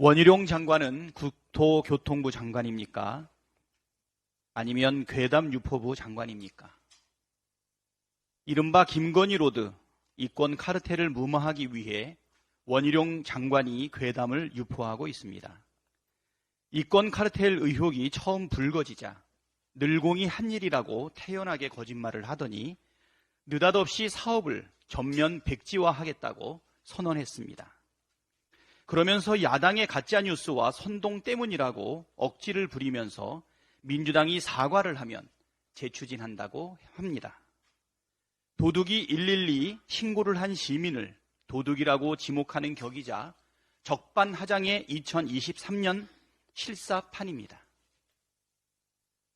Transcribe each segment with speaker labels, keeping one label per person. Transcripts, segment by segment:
Speaker 1: 원희룡 장관은 국토교통부 장관입니까? 아니면 괴담 유포부 장관입니까? 이른바 김건희 로드 이권 카르텔을 무마하기 위해 원희룡 장관이 괴담을 유포하고 있습니다. 이권 카르텔 의혹이 처음 불거지자 늘공이 한 일이라고 태연하게 거짓말을 하더니 느닷없이 사업을 전면 백지화하겠다고 선언했습니다. 그러면서 야당의 가짜뉴스와 선동 때문이라고 억지를 부리면서 민주당이 사과를 하면 재추진한다고 합니다. 도둑이 112 신고를 한 시민을 도둑이라고 지목하는 격이자 적반하장의 2023년 실사판입니다.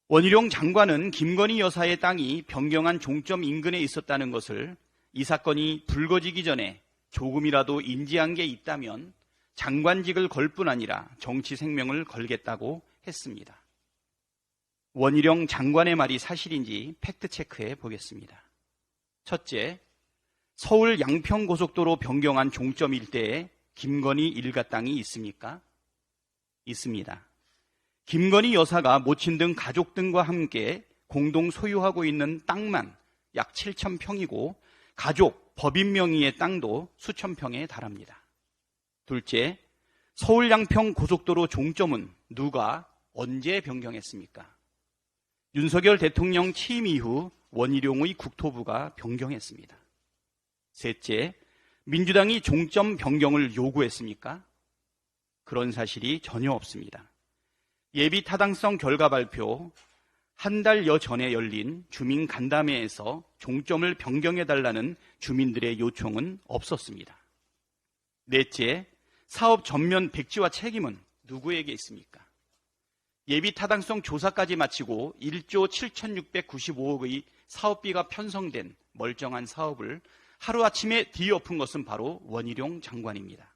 Speaker 1: 원희룡 장관은 김건희 여사의 땅이 변경한 종점 인근에 있었다는 것을 이 사건이 불거지기 전에 조금이라도 인지한 게 있다면 장관직을 걸 뿐 아니라 정치 생명을 걸겠다고 했습니다. 원희룡 장관의 말이 사실인지 팩트체크해 보겠습니다. 첫째, 서울 양평고속도로 변경한 종점 일대에 김건희 일가 땅이 있습니까? 있습니다. 김건희 여사가 모친 등 가족 등과 함께 공동 소유하고 있는 땅만 약 7,000평이고 가족, 법인 명의의 땅도 수천 평에 달합니다. 둘째, 서울 양평 고속도로 종점은 누가 언제 변경했습니까? 윤석열 대통령 취임 이후 원희룡의 국토부가 변경했습니다. 셋째, 민주당이 종점 변경을 요구했습니까? 그런 사실이 전혀 없습니다. 예비 타당성 결과 발표 한 달여 전에 열린 주민 간담회에서 종점을 변경해달라는 주민들의 요청은 없었습니다. 넷째, 사업 전면 백지화 책임은 누구에게 있습니까? 예비 타당성 조사까지 마치고 1조 7,695억의 사업비가 편성된 멀쩡한 사업을 하루아침에 뒤엎은 것은 바로 원희룡 장관입니다.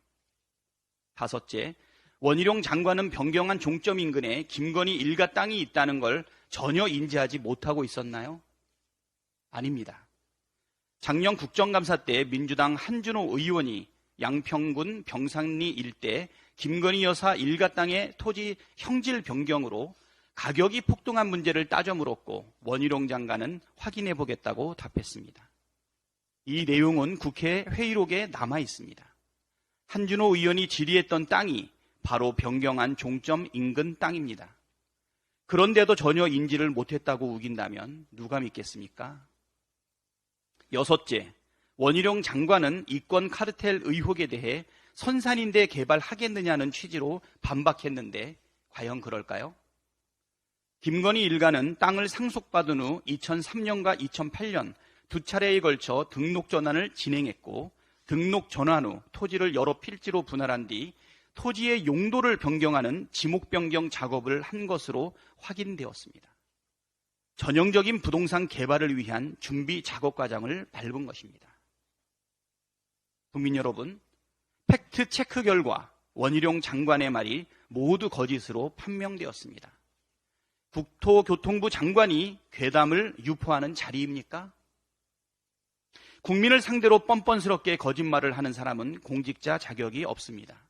Speaker 1: 다섯째, 원희룡 장관은 변경한 종점 인근에 김건희 일가 땅이 있다는 걸 전혀 인지하지 못하고 있었나요? 아닙니다. 작년 국정감사 때 민주당 한준호 의원이 양평군 병산리 일대 김건희 여사 일가 땅의 토지 형질 변경으로 가격이 폭등한 문제를 따져 물었고 원희룡 장관은 확인해 보겠다고 답했습니다. 이 내용은 국회 회의록에 남아 있습니다. 한준호 의원이 질의했던 땅이 바로 변경한 종점 인근 땅입니다. 그런데도 전혀 인지를 못했다고 우긴다면 누가 믿겠습니까? 여섯째, 원희룡 장관은 이권 카르텔 의혹에 대해 선산인대 개발하겠느냐는 취지로 반박했는데 과연 그럴까요? 김건희 일가는 땅을 상속받은 후 2003년과 2008년 두 차례에 걸쳐 등록 전환을 진행했고 등록 전환 후 토지를 여러 필지로 분할한 뒤 토지의 용도를 변경하는 지목 변경 작업을 한 것으로 확인되었습니다. 전형적인 부동산 개발을 위한 준비 작업 과정을 밟은 것입니다. 국민 여러분, 팩트 체크 결과 원희룡 장관의 말이 모두 거짓으로 판명되었습니다. 국토교통부 장관이 괴담을 유포하는 자리입니까? 국민을 상대로 뻔뻔스럽게 거짓말을 하는 사람은 공직자 자격이 없습니다.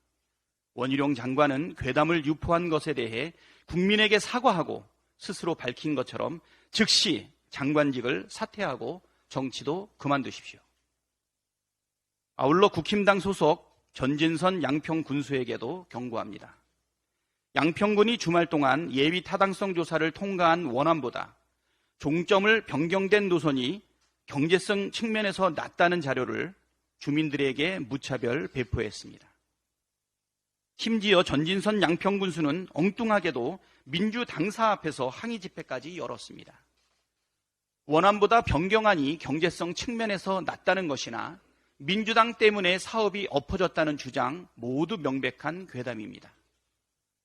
Speaker 1: 원희룡 장관은 괴담을 유포한 것에 대해 국민에게 사과하고 스스로 밝힌 것처럼 즉시 장관직을 사퇴하고 정치도 그만두십시오. 아울러 국힘당 소속 전진선 양평군수에게도 경고합니다. 양평군이 주말 동안 예비 타당성 조사를 통과한 원안보다 종점을 변경된 노선이 경제성 측면에서 낮다는 자료를 주민들에게 무차별 배포했습니다. 심지어 전진선 양평군수는 엉뚱하게도 민주당사 앞에서 항의 집회까지 열었습니다. 원안보다 변경안이 경제성 측면에서 낮다는 것이나 민주당 때문에 사업이 엎어졌다는 주장 모두 명백한 괴담입니다.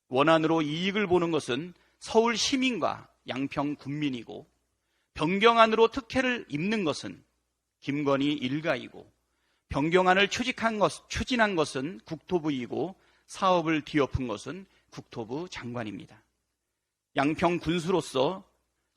Speaker 1: 원안으로 이익을 보는 것은 서울 시민과 양평 군민이고 변경안으로 특혜를 입는 것은 김건희 일가이고 변경안을 추진한 것은 국토부이고 사업을 뒤엎은 것은 국토부 장관입니다. 양평 군수로서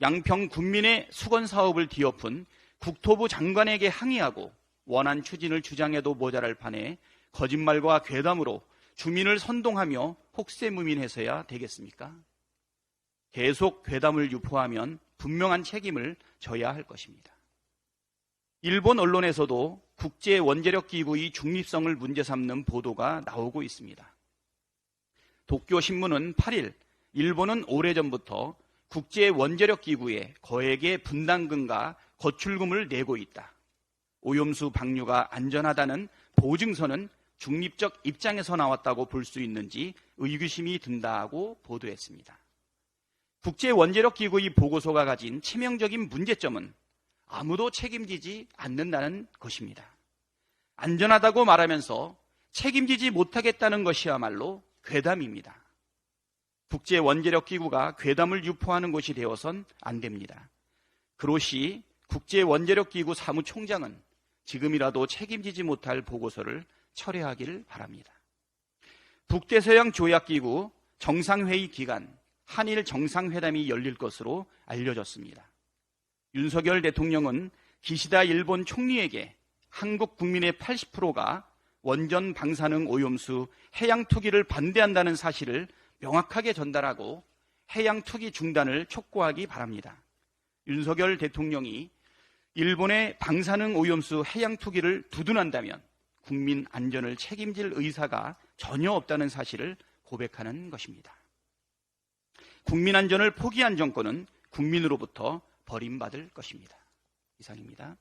Speaker 1: 양평 군민의 수건 사업을 뒤엎은 국토부 장관에게 항의하고 원안 추진을 주장해도 모자랄 판에 거짓말과 괴담으로 주민을 선동하며 혹세무민해서야 되겠습니까? 계속 괴담을 유포하면 분명한 책임을 져야 할 것입니다. 일본 언론에서도 국제원자력기구의 중립성을 문제 삼는 보도가 나오고 있습니다. 도쿄신문은 8일 일본은 오래전부터 국제원자력기구에 거액의 분담금과 거출금을 내고 있다. 오염수 방류가 안전하다는 보증서는 중립적 입장에서 나왔다고 볼 수 있는지 의구심이 든다고 보도했습니다. 국제원자력기구의 보고서가 가진 치명적인 문제점은 아무도 책임지지 않는다는 것입니다. 안전하다고 말하면서 책임지지 못하겠다는 것이야말로 괴담입니다. 국제원자력기구가 괴담을 유포하는 곳이 되어선 안 됩니다. 그로시 국제원자력기구 사무총장은 지금이라도 책임지지 못할 보고서를 철회하기를 바랍니다. 북대서양 조약기구 정상회의 기간 한일 정상회담이 열릴 것으로 알려졌습니다. 윤석열 대통령은 기시다 일본 총리에게 한국 국민의 80%가 원전 방사능 오염수 해양 투기를 반대한다는 사실을 명확하게 전달하고 해양 투기 중단을 촉구하기 바랍니다. 윤석열 대통령이 일본의 방사능 오염수 해양 투기를 두둔한다면 국민 안전을 책임질 의사가 전혀 없다는 사실을 고백하는 것입니다. 국민 안전을 포기한 정권은 국민으로부터 버림받을 것입니다. 이상입니다.